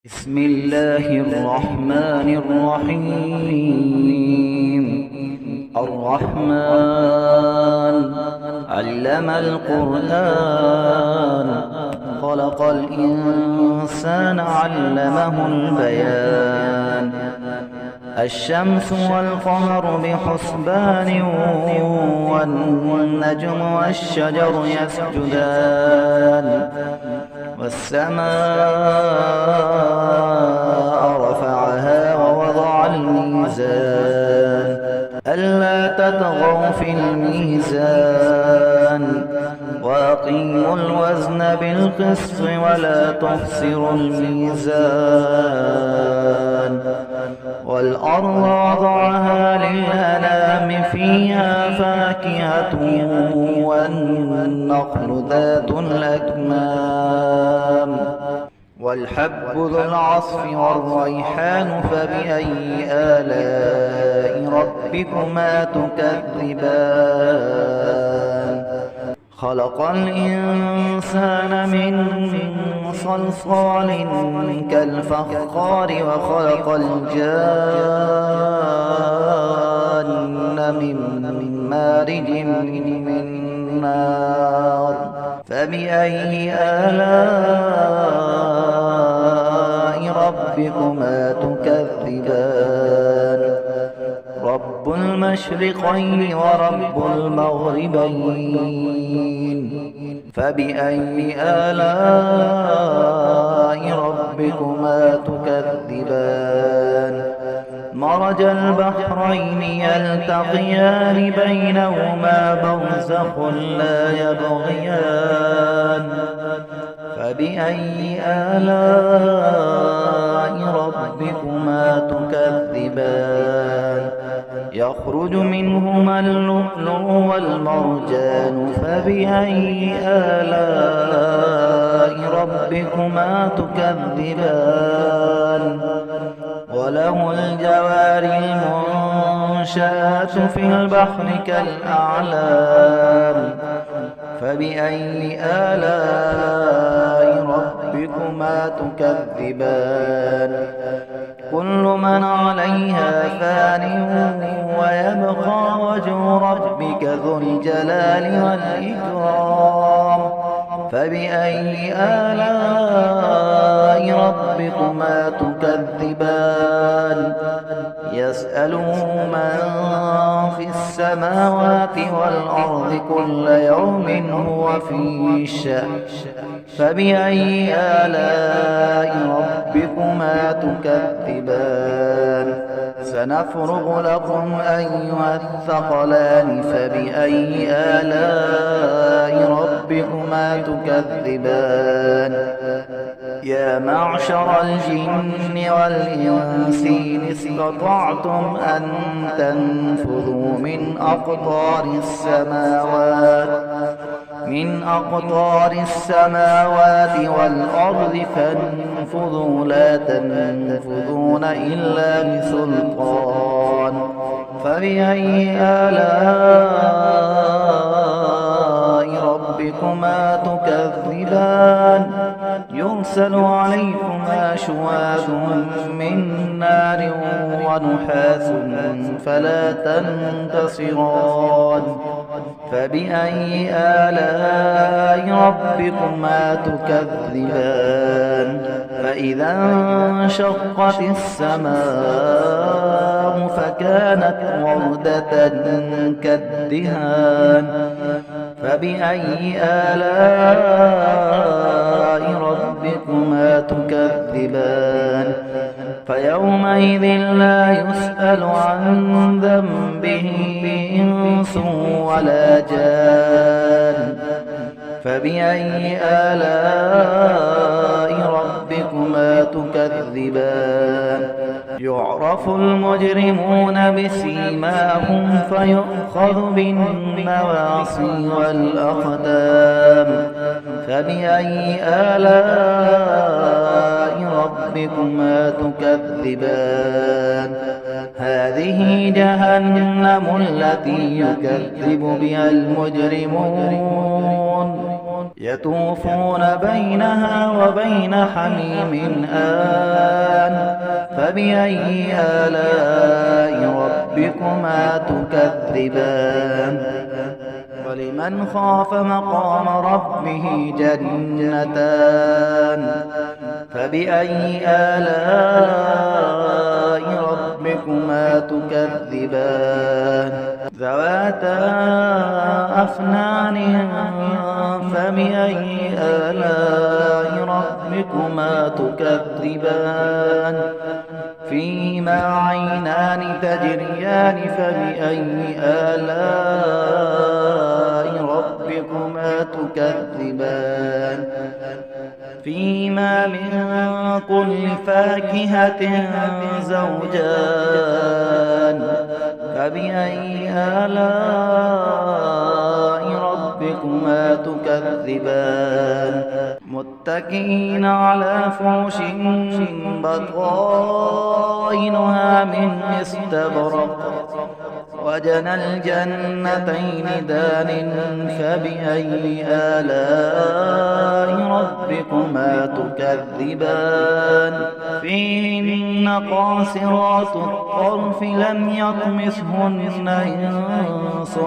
بسم الله الرحمن الرحيم. الرحمن علم القرآن، خلق الإنسان علمه البيان. الشمس والقمر بحسبان، والنجم والشجر يسجدان. والسماء رفعها ووضع الميزان، ألا تطغوا في الميزان، وأقيموا الوزن بالقسط ولا تخسروا الميزان. والأرض وضعها للأنام، فيها فاكهة والنخل ذات الأكمام، والحب ذو العصف والريحان. فبأي آلاء ربكما تكذبان؟ خلق الإنسان من صلصال كالفخار، وخلق الجان من مارج من نار. فبأي آلاء ربكما تكذبان؟ رب المشرقين ورب المغربين. فبأي آلاء ربكما تكذبان؟ مرج البحرين يلتقيان، بينهما برزخ لا يبغيان. فبأي آلاء ربكما تكذبان؟ يخرج منهما اللؤلؤ والمرجان. فبأي آلاء ربكما تكذبان؟ وله الجوار المنشآت في البحر كالأعلام. فبأي آلاء ربكما تكذبان؟ كل من عليها فان، ويبقى وجه ربك ذو الجلال والإكرام. فبأي آلاء ربكما تكذبان؟ يسأله من في السماوات والأرض، كل يوم هو في شأن. فبأي آلاء ربكما تكذبان؟ سنفرغ لكم أيها الثقلان. فبأي آلاء ربكما تكذبان؟ يا معشر الجن والإنس إن استطعتم أن تنفذوا من أقطار السماوات والأرض، فانفذوا لا تنفذون إلا بسلطان. فبأي آلاء ربكما تكذبان؟ يرسل عليكما شواظ من نار ونحاس فلا تنتصران. فبأي آلاء ربكما تكذبان؟ فإذا انشقت السماء فكانت وردة كالدهان. فبأي آلاء ربكما تكذبان؟ فيومئذ لا يسأل عن ذنبه إنس ولا جان. فبأي آلاء ربكما تكذبان؟ يعرف المجرمون بسيماهم، فيؤخذ بالنواصي والأقدام. فبأي آلاء ربكما تكذبان؟ هذه جهنم التي يكذب بها المجرمون. يطوفون بينها وبين حميم آن فبأي آلاء ربكما تكذبان ولمن خاف مقام ربه جنتان فبأي آلاء ربكما تكذبان ذواتا أفنان فبأي آلاء ربكما تكذبان فيهما عينان تجريان فبأي آلاء ربكما تكذبان فيهما من كل فاكهة زوجان فبأي آلاء ربكما تكذبان متكئين على فرش بطائنها من استبرق وجنى الجنتين دان فبأي آلاء ربكما تكذبان فيهن قاصرات الطرف لم يطمثهن إنس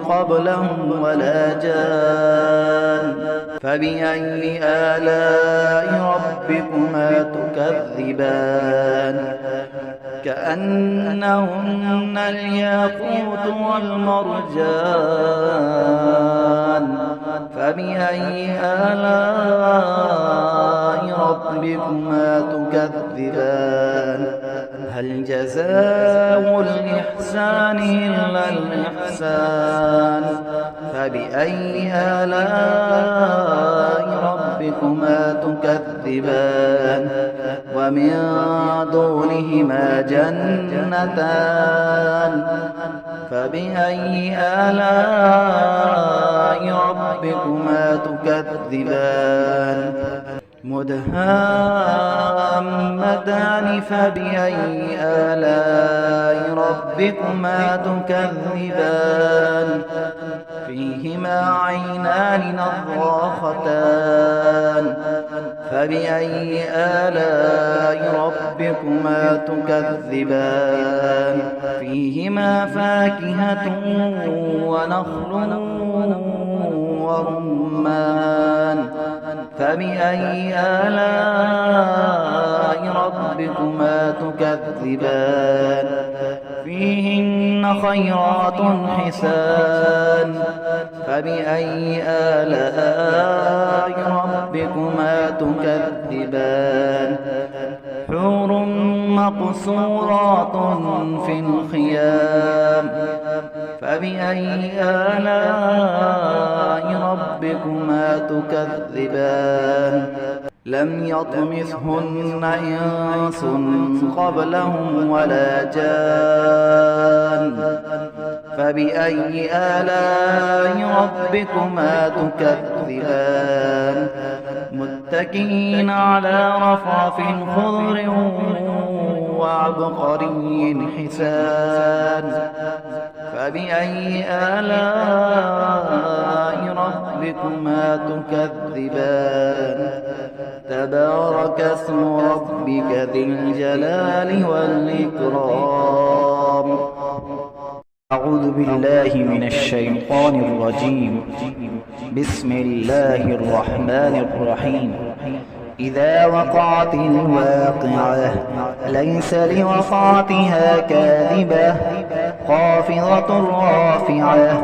قبلهم ولا جان فبأي آلاء ربكما تكذبان كأنهن الياقوت والمرجان فبأي آلاء ربكما تكذبان هل جزاء الإحسان إلا الإحسان فبأي آلاء ربكما تكذبان ومن دونهما جنتان فبأي آلاء ربكما تكذبان مدهامتان فبأي آلاء ربكما تكذبان فيهما عينان نضاختان فبأي آلاء ربكما تكذبان فيهما فاكهة ونخل ورمان فبأي آلاء ربكما تكذبان فيهن خيرات حسان فبأي آلاء ربكما تكذبان حور مقصورات في الخيام فبأي آلاء ربكما تكذبان لم يطمثهن إنس قبلهم ولا جان فبأي آلاء ربكما تكذبان متكئين على رفرف خضر وعبقري حسان فبأي آلاء ربكما تكذبان تبارك اسم ربك ذي الجلال والإكرام أعوذ بالله من الشيطان الرجيم بسم الله الرحمن الرحيم إذا وقعت الواقعة ليس لوقعتها كاذبة خافضة رافعة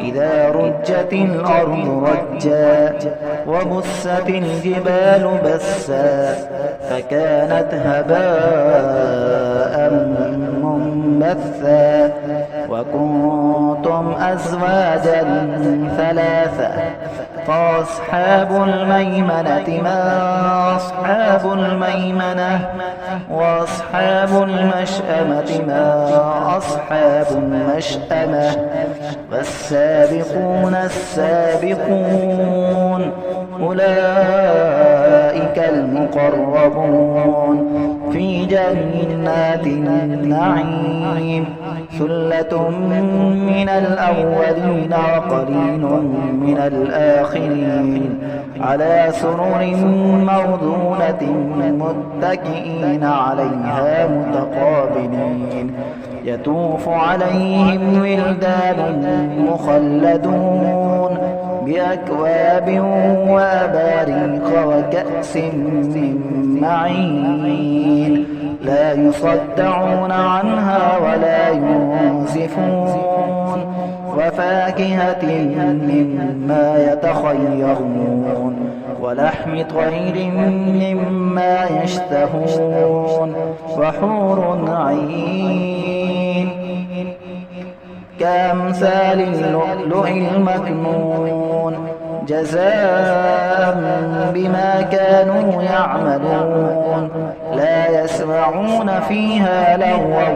إذا رجت الأرض رجا وبست الجبال بسا فكانت هباء منبثا وكنتم أزواجا ثلاثة فأصحاب الميمنة ما أصحاب الميمنة وأصحاب المشأمة ما أصحاب المشأمة والسابقون السابقون أولئك المقربون في جنات النعيم ثلة من الأولين وقليل من الآخرين على سرر موضونة متكئين عليها متقابلين يطوف عليهم ولدان مخلدون بأكواب وأباريق وكأس من معين لا يصدعون عنها ولا ينزفون وفاكهة مما يتخيرون ولحم طير مما يشتهون وحور عين كأمثال اللؤلؤ المكنون جزاء بما كانوا يعملون لا يسمعون فيها لغوا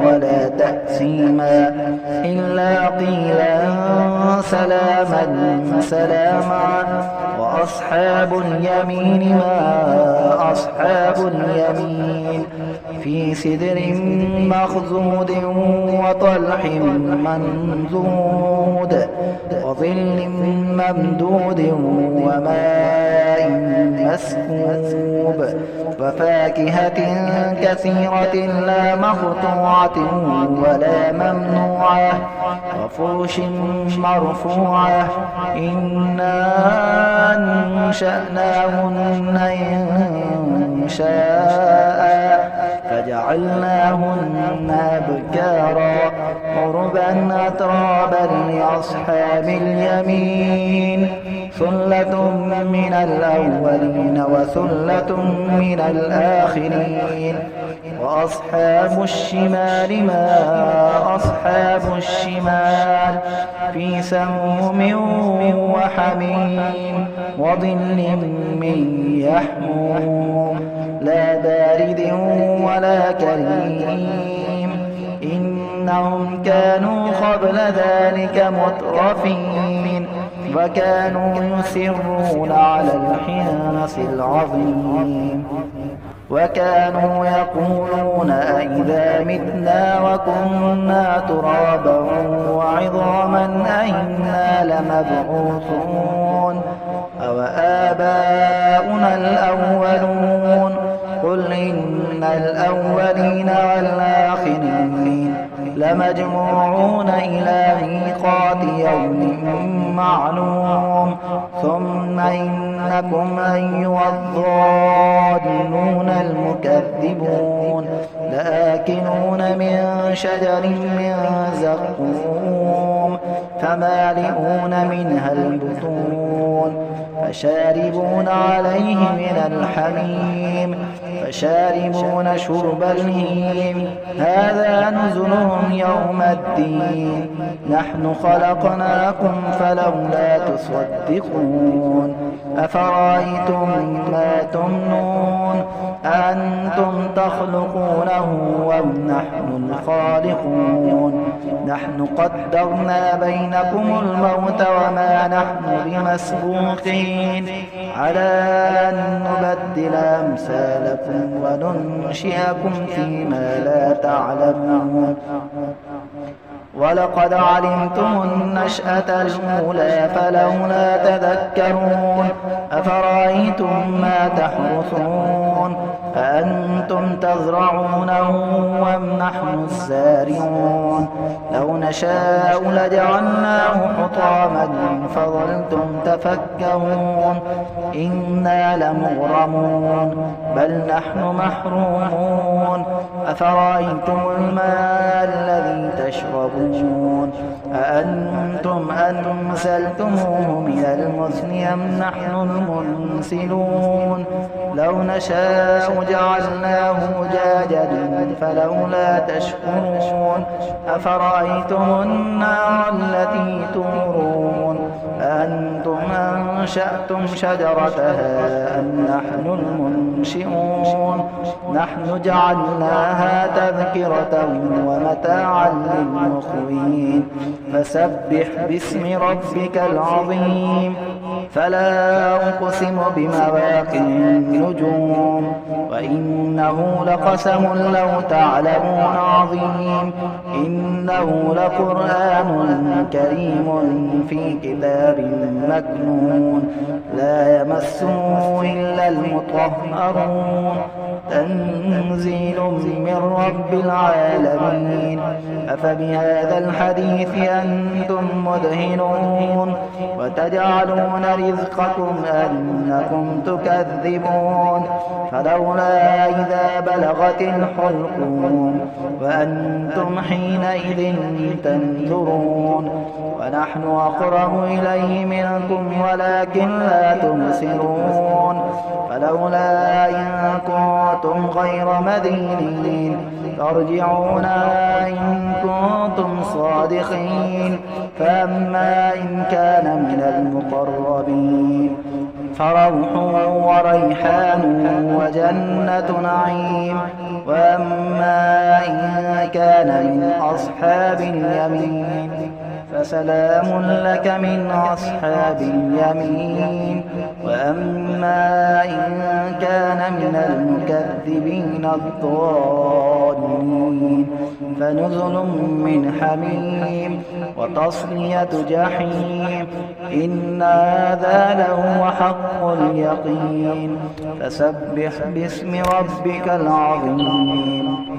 ولا تأثيما إلا قيلا سلاما سلاما وأصحاب اليمين ما أصحاب اليمين في سدر مخضود وطلح منضود وظل ممدود وماء مسكوب وفاكهة كثيرة لا مقطوعة ولا ممنوعة وفرش مرفوعة إنا أنشأناهن إنشاء فجعلناهن أبكارا عربا أترابا لأصحاب اليمين ثلة من الأولين وثلة من الآخرين وأصحاب الشمال ما أصحاب الشمال في سموم وحميم وظل من يحموم لا بارد ولا كريم إنهم كانوا قبل ذلك مترفين وكانوا يسرون على الحنث العظيم وكانوا يقولون أئذا متنا وكنا ترابا وعظاما أئنا لمبعوثون أو آباؤنا الأولون قل إن الأولين والآخرين لمجموعون إلى ميقات يوم معلوم ثم إنكم أيها الضالون المكذبون لآكلون من شجر من زقوم فمالئون منها البطون فشاربون عليه من الحميم فشاربون شرب الهيم هذا نزلهم يوم الدين نحن خلقناكم فلولا تصدقون أفرأيتم ما تمنون أأنتم تخلقونه أم نحن الخالقون نحن قدرنا بينكم الموت وما نحن بمسبوقين على أن نبدل أمثالكم وننشئكم فيما لا تعلمون ولقد علمتم النشأة الأولى فلولا تذكرون أفرأيتم ما تحرثون أأنتم تزرعونه أم نحن الزارعون لو نشاء لجعلناه حطاما فظلتم تفكهون إنا لمغرمون بل نحن محرومون أفرأيتم الماء الذي تشربون أأنتم أنزلتموه من المزن أم نحن المنزلون لو نشاء جعلناه أجاجا فلولا تشكرون أفرأيتم النار التي تورون أأنتم أنشأتم شجرتها أم نحن المنشئون نحن جعلناها تذكرة ومتاعا للمقوين فسبح باسم ربك العظيم فلا أقسم بمواقع النجوم وإنه لقسم لو تعلمون عظيم إنه لقرآن كريم في كتاب مكنون لا يمسه إلا المطهرون تنزيل من رب العالمين أفبهذا الحديث أنتم مدهنون وتجعلون رزقكم أنكم تكذبون فلولا إذا بلغت الحلقوم وأنتم حينئذ تنظرون ونحن أقرب إليه منكم ولكن لا تبصرون فلولا إن كنتم غير مدينين ترجعونها إن كنتم صادقين فأما إن كان من المقربين فروح وريحان وجنة نعيم وأما إن كان من أصحاب اليمين فسلام لك من أصحاب اليمين وأما إن كان من المكذبين الضالين فنزل من حميم وتصلية جحيم إن هذا لهو حق اليقين فسبح باسم ربك العظيم